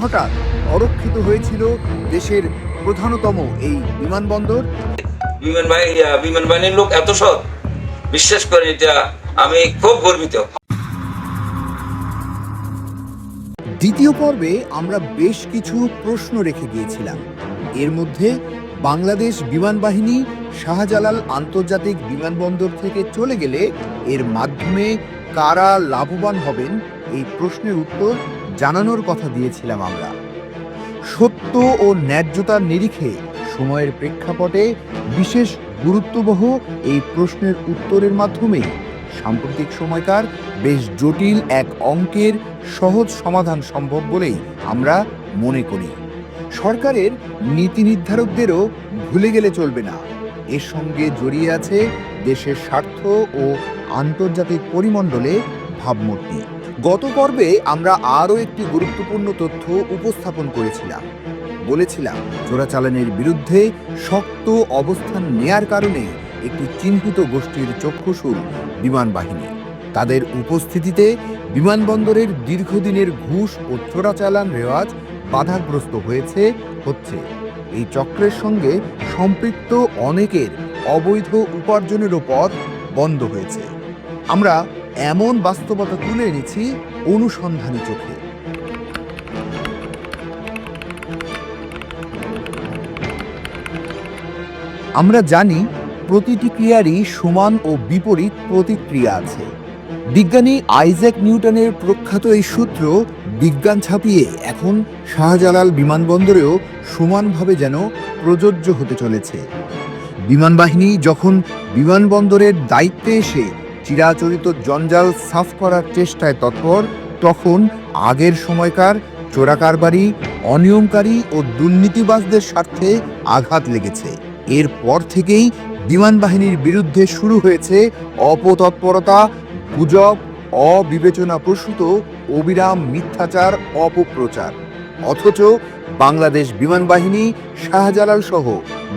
হঠাৎ অরক্ষিত হয়েছিল দেশের প্রধানতম এই বিমানবন্দর। বিমান বাহিনীর লোক এত সৎ, বিশ্বাস করে এটা আমি খুব গর্বিত। দ্বিতীয় পর্বে আমরা বেশ কিছু প্রশ্ন রেখে গিয়েছিলাম। এর মধ্যে বাংলাদেশ বিমান বাহিনী শাহজালাল আন্তর্জাতিক বিমানবন্দর থেকে চলে গেলে এর মাধ্যমে কারা লাভবান হবেন, এই প্রশ্নের উত্তর জানানোর কথা দিয়েছিলাম আমরা। সত্য ও ন্যায্যতার নিরিখে সময়ের প্রেক্ষাপটে বিশেষ গুরুত্ববহ এই প্রশ্নের উত্তরের মাধ্যমে সাম্প্রতিক সময়কার বেশ জটিল এক অঙ্কের সহজ সমাধান সম্ভব বলেই আমরা মনে করি। সরকারের নীতি নির্ধারকদেরও ভুলে গেলে চলবে না, এর সঙ্গে জড়িয়ে আছে দেশের স্বার্থ ও আন্তর্জাতিক পরিমণ্ডলে ভাবমূর্তি। গত পর্বে আমরা আরও একটি গুরুত্বপূর্ণ তথ্য উপস্থাপন করেছিলাম। বলেছিলাম চোরাচালানের বিরুদ্ধে শক্ত অবস্থান নেয়ার কারণে একটি চিহ্নিত গোষ্ঠীর চক্ষুশূল বিমান বাহিনী। তাদের উপস্থিতিতে বিমানবন্দরের দীর্ঘদিনের ঘুষ ও চোরাচালান রেওয়াজ বাধাগ্রস্ত হচ্ছে। এই চক্রের সঙ্গে সম্পৃক্ত অনেকের অবৈধ উপার্জনেরও পথ বন্ধ হয়েছে। আমরা এমন বাস্তবতা তুলে এনেছি অনুসন্ধানী চোখে। আমরা জানি প্রতিটি ক্রিয়ারই সমান ও বিপরীত প্রতিক্রিয়া আছে। বিজ্ঞানী আইজ্যাক নিউটনের প্রখ্যাত এই সূত্র বিজ্ঞান ছাপিয়ে এখন শাহজালাল বিমানবন্দরেও সমানভাবে যেন প্রযোজ্য হতে চলেছে। বিমান বাহিনী যখন বিমানবন্দরের দায়িত্বে এসে চিরাচরিত জঞ্জাল সাফ করার চেষ্টায় তৎপর, তখন আগের সময়কার চোরাকারবারি, অনিয়মকারী ও দুর্নীতিবাজদের স্বার্থে আঘাত লেগেছে। এরপর থেকেই বিমান বাহিনীর বিরুদ্ধে শুরু হয়েছে অপতৎপরতা, গুজব, অবিবেচনাপ্রসূত অবিরাম মিথ্যাচার, অপপ্রচার। অথচ বাংলাদেশ বিমান বাহিনী শাহজালাল সহ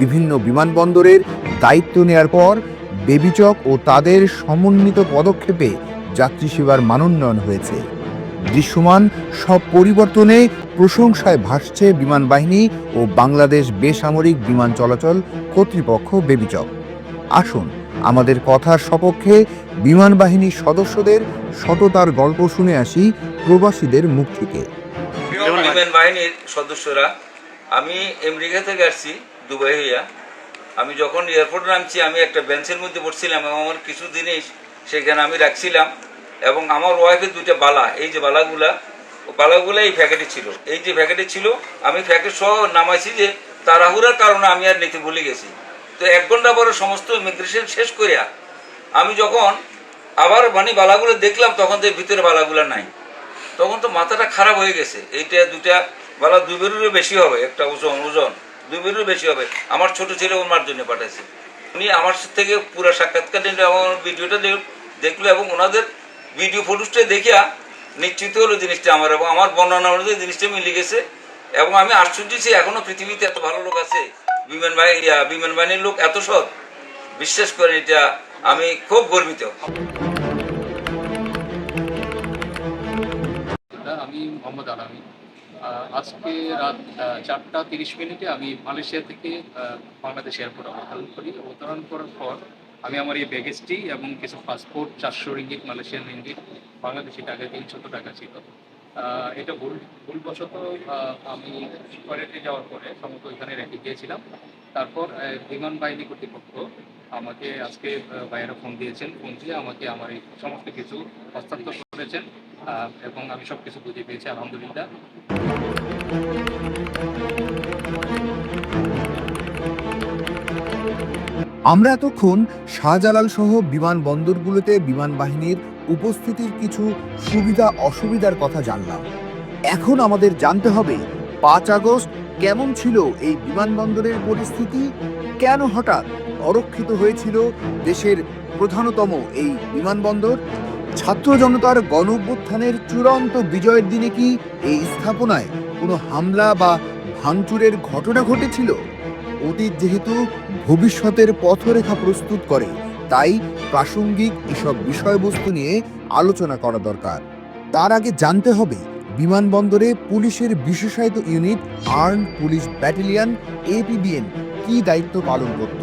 বিভিন্ন বিমানবন্দরের দায়িত্ব নেয়ার পর বেবিচক ও তাদের সমন্বিত পদক্ষেপে যাত্রী সেবার মানোন্নয়ন হয়েছে। দৃশ্যমান সব পরিবর্তনে প্রশংসায় ভাসছে বিমান বাহিনী ও বাংলাদেশ বেসামরিক বিমান চলাচল কর্তৃপক্ষ বেবিচক। আসুন আমাদের কথার সপক্ষে বিমান বাহিনীর সদস্যদের সততার গল্প শুনে আসি প্রবাসীদের মুখ থেকে। বিমান বাহিনীর সদস্যরা, আমি আমেরিকা থেকে আসছি, দুবাই হইয়া। আমি যখন এয়ারপোর্টে নামছি, আমি একটা বেঞ্চের মধ্যে বসছিলাম এবং আমার কিছু জিনিস সেখানে আমি রাখছিলাম এবং আমার ওয়াইফের দুইটা বালা, এই যে বালাগুলা এই প্যাকেটে ছিল, আমি প্যাকেট সহ নামাইছি যে তাড়াহুড়ার কারণে আমি আর নিতে ভুলে গেছি। তো 1 ঘন্টা পরে সমস্ত ইমিগ্রেশন শেষ করিয়া আমি যখন আবার বালাগুলো দেখলাম, তখন তো ভিতরে বালাগুলা নাই। তখন তো মাথাটা খারাপ হয়ে গেছে। এইটা দুটা বালা 2 বেরুরও বেশি হবে, একটা ওজন 2 বেরুরও বেশি হবে। আমার ছোট ছেলে ওর মার জন্য পাঠাইছে। উনি আমার থেকে পুরো সাক্ষাৎকার নিল, আমার ভিডিওটা দেখলো এবং ওনাদের ভিডিও ফুটেজটা দেখিয়া নিশ্চিত হলো জিনিসটা আমার, এবং আমার বর্ণনা অনুযায়ী জিনিসটা মিলে গেছে। এবং আমি আশ্চর্য যে এখনো পৃথিবীতে এত ভালো লোক আছে, বিমান বাহিনীর লোক এত সৎ, বিশ্বাস করেন এটা আমি খুব গর্বিত। আমি মোহাম্মদ আলামি। আজকে রাত 4:30 আমি মালয়েশিয়া থেকে বাংলাদেশ এয়ারপোর্ট অবতরণ করি। অবতরণ করার পর আমি আমার এই ব্যাগেজটি এবং কিছু passport, 400 ringgit, Malaysian ringgit, Bangladeshi টাকা 300 টাকা ছিল। এটা ভুলবশত আমি টয়লেটে যাওয়ার পরে সমস্ত ওইখানে রেখে গিয়েছিলাম। তারপর বিমান বাহিনী কর্তৃপক্ষ আমাকে আজকে ভাইয়েরা ফোন দিয়ে আমাকে আমার এই সমস্ত কিছু হস্তান্তর করেছেন এবং আমি সব কিছু বুঝে পেয়েছি, আলহামদুলিল্লাহ। আমরা এতক্ষণ শাহজালাল সহ বিমানবন্দরগুলোতে বিমান বাহিনীর উপস্থিতির কিছু সুবিধা অসুবিধার কথা জানলাম। এখন আমাদের জানতে হবে 5 আগস্ট কেমন ছিল এই বিমানবন্দরের পরিস্থিতি, কেন হঠাৎ অরক্ষিত হয়েছিল দেশের প্রধানতম এই বিমানবন্দর। ছাত্র জনতার গণ অভ্যুত্থানের চূড়ান্ত বিজয়ের দিনে কি এই স্থাপনায় কোনো হামলা বা ভাঙচুরের ঘটনা ঘটেছিল? অতীত যেহেতু ভবিষ্যতের পথরেখা প্রস্তুত করে, তাই প্রাসঙ্গিক এসব বিষয়বস্তু নিয়ে আলোচনা করা দরকার। তার আগে জানতে হবে বিমানবন্দরে পুলিশের বিশেষায়িত unit armed police battalion APBN কি দায়িত্ব পালন করত।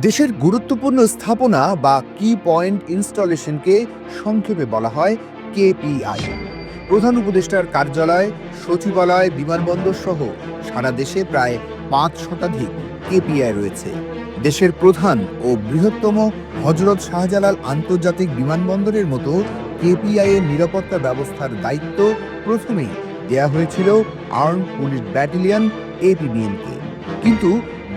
দেশের গুরুত্বপূর্ণ স্থাপনা বা কি পয়েন্ট ইনস্টলেশনকে সংক্ষেপে বলা হয় কেপিআই। প্রধান উপদেষ্টার কার্যালয়, সচিবালয়, বিমানবন্দর সহ সারা দেশে প্রায় 5 শতাধিক কেপিআই রয়েছে। দেশের প্রধান ও বৃহত্তম হযরত শাহজালাল আন্তর্জাতিক বিমানবন্দরের মতো কেপিআই এর নিরাপত্তা ব্যবস্থার দায়িত্ব প্রথমেই দেয়া হয়েছিল আর্মড পুলিশ ব্যাটালিয়ন এপিবিএনকে। কিন্তু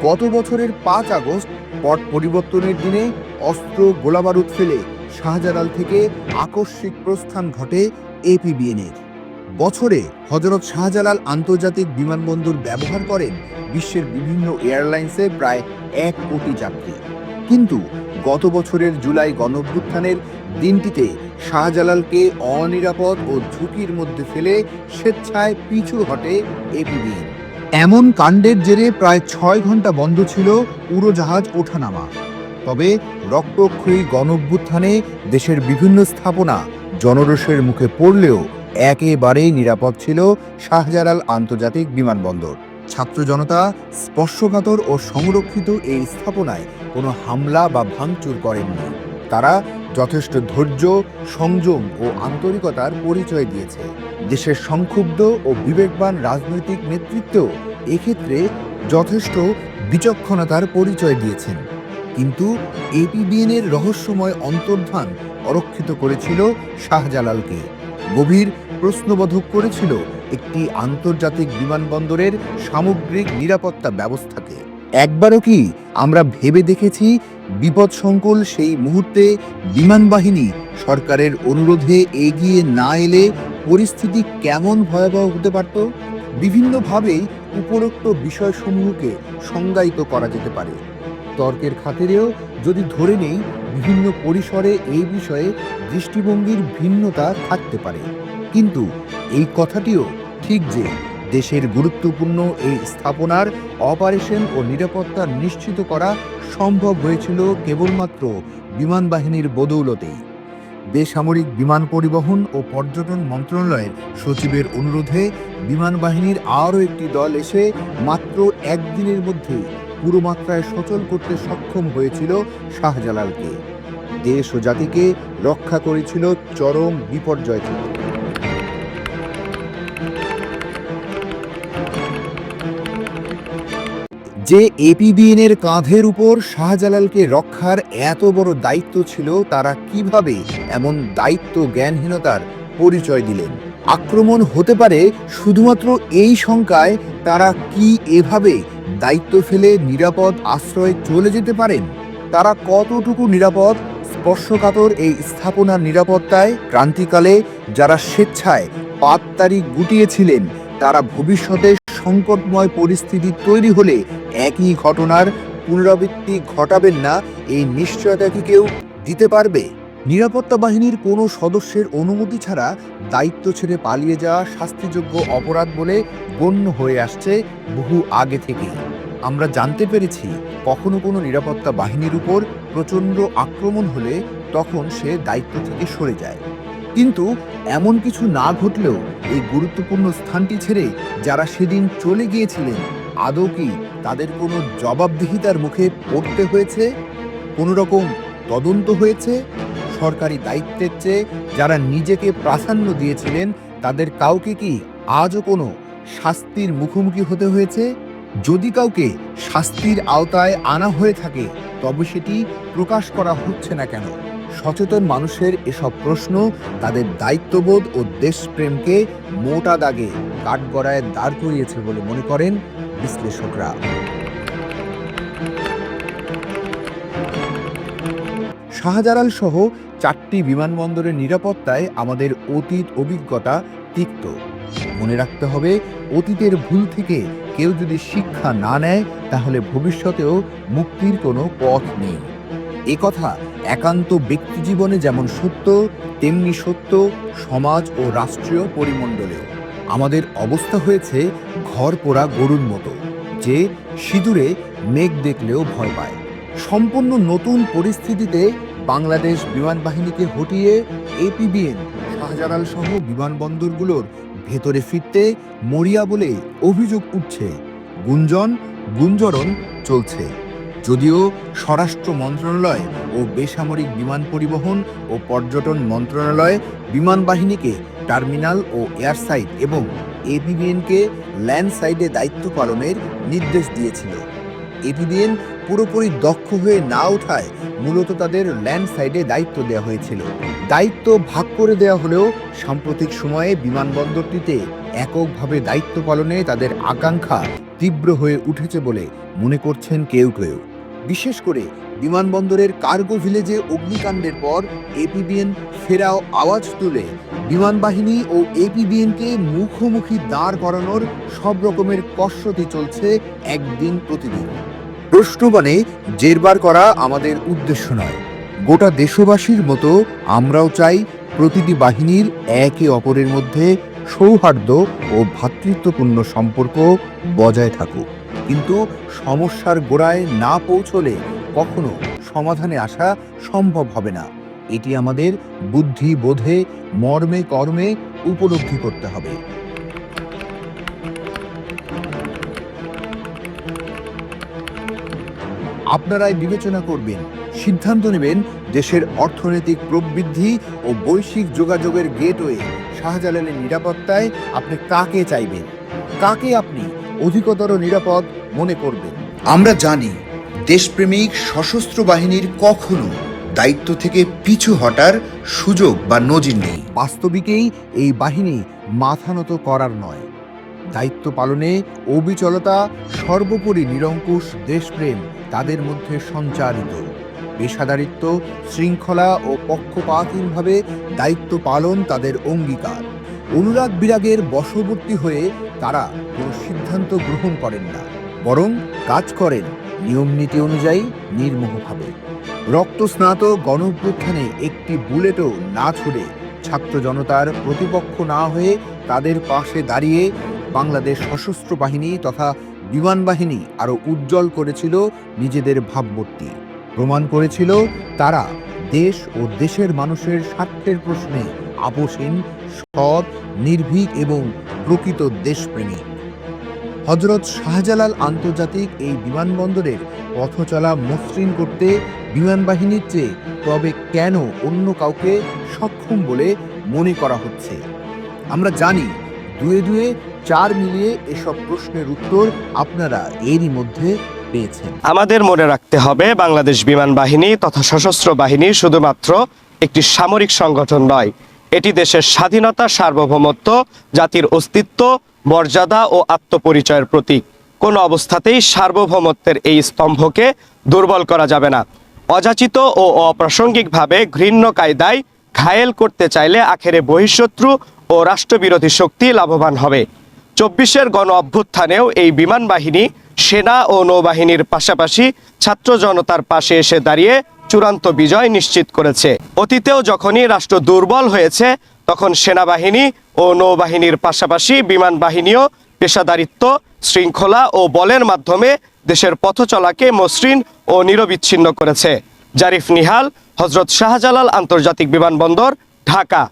গত বছরের 5 আগস্ট পট পরিবর্তনের দিনে অস্ত্র গোলাবারুদ ফেলে শাহজালাল থেকে আকস্মিক প্রস্থান ঘটে এপিবিএনের। বছরে হযরত শাহজালাল আন্তর্জাতিক বিমানবন্দর ব্যবহার করেন বিশ্বের বিভিন্ন এয়ারলাইন্সের প্রায় 1 কোটি যাত্রী। কিন্তু গত বছরের জুলাই গণঅভ্যুত্থানের দিনটিতে শাহজালালকে অনিরাপদ ও ঝুঁকির মধ্যে ফেলে স্বেচ্ছায় পিছু হটে এপিবিএন। এমন কাণ্ডের জেরে প্রায় 6 ঘন্টা বন্ধ ছিল উড়োজাহাজ ওঠানামা। তবে রক্তক্ষয়ী গণঅভ্যুত্থানে দেশের বিভিন্ন স্থাপনা জনরোষের মুখে পড়লেও একেবারেই নিরাপদ ছিল শাহজালাল আন্তর্জাতিক বিমানবন্দর। ছাত্র জনতা স্পর্শকাতর ও সংরক্ষিত এই স্থাপনায় কোনো হামলা বা ভাঙচুর করেননি। তারা যথেষ্ট ধৈর্য, সংযম ও আন্তরিকতার পরিচয় দিয়েছে। দেশের সংক্ষুব্ধ ও বিবেকবান রাজনৈতিক নেতৃত্ব এক্ষেত্রে যথেষ্ট বিচক্ষণতার পরিচয় দিয়েছেন। কিন্তু এপিবিএনের রহস্যময় অন্তর্ধান অরক্ষিত করেছিল শাহজালালকে, গভীর প্রশ্নবোধক করেছিল একটি আন্তর্জাতিক বিমানবন্দরের সামগ্রিক নিরাপত্তা ব্যবস্থাকে। একবারও কি আমরা ভেবে দেখেছি বিপদসংকুল সেই মুহূর্তে বিমান বাহিনী সরকারের অনুরোধে এগিয়ে না এলে পরিস্থিতি কেমন ভয়াবহ হতে পারত? বিভিন্নভাবেই উপরোক্ত বিষয়সমূহকে সংজ্ঞায়িত করা যেতে পারে। তর্কের খাতিরেও যদি ধরে নেই বিভিন্ন পরিসরে এই বিষয়ে দৃষ্টিভঙ্গির ভিন্নতা থাকতে পারে, কিন্তু এই কথাটিও ঠিক যে দেশের গুরুত্বপূর্ণ এই স্থাপনার অপারেশন ও নিরাপত্তা নিশ্চিত করা সম্ভব হয়েছিল কেবলমাত্র বিমান বাহিনীর বদৌলতেই। বেসামরিক বিমান পরিবহন ও পর্যটন মন্ত্রণালয়ের সচিবের অনুরোধে বিমান বাহিনীর আরও একটি দল এসে মাত্র একদিনের মধ্যে পুরো মাত্রায় সচল করতে সক্ষম হয়েছিল শাহজালালকে। দেশ ও জাতিকে রক্ষা করেছিল চরম বিপর্যয় থেকে। যে এপিবিএনের কাঁধের উপর শাহজালালকে রক্ষার এত বড় দায়িত্ব ছিল, তারা কিভাবে এমন দায়িত্ব জ্ঞানহীনতার পরিচয় দিলেন? আক্রমণ হতে পারে শুধুমাত্র এই শঙ্কায় তারা কি এভাবে দায়িত্ব ফেলে নিরাপদ আশ্রয়ে চলে যেতে পারেন? তারা কতটুকু নিরাপদ? স্পর্শকাতর এই স্থাপনার নিরাপত্তায় ক্রান্তিকালে যারা স্বেচ্ছায় পাততাড়ি গুটিয়েছিলেন, তারা ভবিষ্যতে সংকটময় পরিস্থিতি তৈরি হলে একই ঘটনার পুনরাবৃত্তি ঘটাবেন না, এই নিশ্চয়তা কি কেউ দিতে পারবে? নিরাপত্তা বাহিনীর কোনো সদস্যের অনুমতি ছাড়া দায়িত্ব ছেড়ে পালিয়ে যাওয়া শাস্তিযোগ্য অপরাধ বলে গণ্য হয়ে আসছে বহু আগে থেকেই। আমরা জানতে পেরেছি কখনো কোনো নিরাপত্তা বাহিনীর উপর প্রচণ্ড আক্রমণ হলে তখন সে দায়িত্ব থেকে সরে যায়। কিন্তু এমন কিছু না ঘটলেও এই গুরুত্বপূর্ণ স্থানটি ছেড়ে যারা সেদিন চলে গিয়েছিলেন, আদৌ কি তাদের কোনো জবাবদিহিতার মুখে পড়তে হয়েছে? কোনো রকম তদন্ত হয়েছে? সরকারি দায়িত্বের চেয়ে যারা নিজেকে প্রাধান্য দিয়েছিলেন, তাদের কাউকে কি আজও কোনো শাস্তির মুখোমুখি হতে হয়েছে? যদি কাউকে শাস্তির আওতায় আনা হয়ে থাকে, তবে সেটি প্রকাশ করা হচ্ছে না কেন? সচেতন মানুষের এসব প্রশ্ন তাদের দায়িত্ববোধ ও দেশপ্রেমকে মোটা দাগে কাঠগড়ায় দাঁড় করিয়েছে বলে মনে করেন বিশ্লেষকরা। শাহজালাল সহ 4টি বিমানবন্দরের নিরাপত্তায় আমাদের অতীত অভিজ্ঞতা তিক্ত। মনে রাখতে হবে, অতীতের ভুল থেকে কেউ যদি শিক্ষা না নেয়, তাহলে ভবিষ্যতেও মুক্তির কোনো পথ নেই। এ কথা একান্ত ব্যক্তিজীবনে যেমন সত্য, তেমনি সত্য সমাজ ও রাষ্ট্রীয় পরিমণ্ডলেও। আমাদের অবস্থা হয়েছে ঘর পোড়া গরুর মতো, যে সিঁদুরে মেঘ দেখলেও ভয় পায়। সম্পূর্ণ নতুন পরিস্থিতিতে বাংলাদেশ বিমান বাহিনীকে হটিয়ে এপিবিএন শাহজালাল সহ বিমানবন্দরগুলোর ভেতরে ফিরতে মরিয়া বলে অভিযোগ উঠছে, গুঞ্জরণ চলছে। যদিও স্বরাষ্ট্র মন্ত্রণালয় ও বেসামরিক বিমান পরিবহন ও পর্যটন মন্ত্রণালয় বিমান বাহিনীকে টার্মিনাল ও এয়ার সাইড এবং এপিবিএনকে ল্যান্ড সাইডে দায়িত্ব পালনের নির্দেশ দিয়েছিল। এপিবিএন পুরোপুরি দক্ষ হয়ে না ওঠায় মূলত তাদের ল্যান্ড সাইডে দায়িত্ব দেওয়া হয়েছিল। দায়িত্ব ভাগ করে দেওয়া হলেও সাম্প্রতিক সময়ে বিমানবন্দরটিতে এককভাবে দায়িত্ব পালনে তাদের আকাঙ্ক্ষা তীব্র হয়ে উঠেছে বলে মনে করছেন কেউ কেউ। বিশেষ করে বিমানবন্দরের কার্গো ভিলেজে অগ্নিকাণ্ডের পর এপিবিএন ফেরাও আওয়াজ তুলে বিমান বাহিনী ও এপিবিএনকে মুখোমুখি দাঁড় করানোর সব রকমের কসরতি চলছে একদিন প্রতিদিন। প্রশ্নবাণে জেরবার করা আমাদের উদ্দেশ্য নয়। গোটা দেশবাসীর মতো আমরাও চাই প্রতিটি বাহিনীর একে অপরের মধ্যে সৌহার্দ্য ও ভ্রাতৃত্বপূর্ণ সম্পর্ক বজায় থাকুক। কিন্তু সমস্যার গোড়ায় না পৌঁছলে কখনো সমাধানে আসা সম্ভব হবে না। এটি আমাদের বুদ্ধি বোধে মর্মে কর্মে উপলব্ধি করতে হবে। আপনারাই বিবেচনা করবেন, সিদ্ধান্ত নেবেন দেশের অর্থনৈতিক প্রবৃদ্ধি ও বৈশ্বিক যোগাযোগের গেটওয়ে শাহজালালের নিরাপত্তায় আপনি কাকে চাইবেন, কাকে আপনি অধিকতর নিরাপদ মনে করবেন। আমরা জানি দেশপ্রেমিক সশস্ত্র বাহিনীর কখনো দায়িত্ব থেকে পিছু হটার সুযোগ বা নজির নেই। বাস্তবিকেই এই বাহিনী মাথা নত করার নয়। দায়িত্ব পালনে অবিচলতা, সর্বোপরি নিরঙ্কুশ দেশপ্রেম তাদের মধ্যে সঞ্চারিত। পেশাদারিত্ব, শৃঙ্খলা ও পক্ষপাতহীনভাবে দায়িত্ব পালন তাদের অঙ্গীকার। অনুরাগ বিরাগের বশবর্তী হয়ে তারা কোনো সিদ্ধান্ত গ্রহণ করেন না, বরং কাজ করেন নিয়মনীতি অনুযায়ী নির্মোহভাবে। রক্তস্নাত গণঅভ্যুত্থানে একটি বুলেটও না ছুড়ে ছাত্র জনতার প্রতিপক্ষ না হয়ে তাদের পাশে দাঁড়িয়ে বাংলাদেশ সশস্ত্র বাহিনী তথা বিমান বাহিনী আরও উজ্জ্বল করেছিল নিজেদের ভাবমূর্তি। প্রমাণ করেছিল তারা দেশ ও দেশের মানুষের স্বার্থের প্রশ্নে আপোষহীন, সৎ, নির্ভীক এবং প্রকৃত দেশপ্রেমিক। হযরত শাহজালাল আন্তর্জাতিক এই বিমানবন্দরের পথ চলা মসৃণ করতে বিমান বাহিনীর চেয়ে তবে কেন অন্য কাউকে সক্ষম বলে মনে করা হচ্ছে? আমরা জানি দুয়ে দুয়ে চার মিলিয়ে এসব প্রশ্নের উত্তর আপনারা এরই মধ্যে পেয়েছেন। আমাদের মনে রাখতে হবে, বাংলাদেশ বিমান বাহিনী তথা সশস্ত্র বাহিনী শুধুমাত্র একটি সামরিক সংগঠন নয়। এটি দেশের স্বাধীনতা, সার্বভৌমত্ব, জাতির অস্তিত্ব, মর্যাদা ও আত্মপরিচয়ের প্রতীক। কোনো অবস্থাতেই সার্বভৌমত্বের এই স্তম্ভকে দুর্বল করা যাবে না। অযাচিত ও অপ্রাসঙ্গিকভাবে ঘৃণ্য কায়দায় ঘায়েল করতে চাইলে আখেরে বহিঃশত্রু ও রাষ্ট্রবিরোধী শক্তি লাভবান হবে। ২৪-এর গণ অভ্যুত্থানেও এই বিমান বাহিনী সেনা ও নৌবাহিনীর পাশাপাশি ছাত্র জনতার পাশে এসে দাঁড়িয়ে চূড়ান্ত বিজয় নিশ্চিত করেছে। অতীতেও যখনই রাষ্ট্র দুর্বল হয়েছে তখন সেনাবাহিনী ও নৌবাহিনীর পাশাপাশি বিমান বাহিনীও পেশাদারিত্ব, শৃঙ্খলা ও বলের মাধ্যমে দেশের পথ চলাকে মসৃণ ও নিরবিচ্ছিন্ন করেছে। জারিফ নিহাল, হযরত শাহজালাল আন্তর্জাতিক বিমানবন্দর, ঢাকা।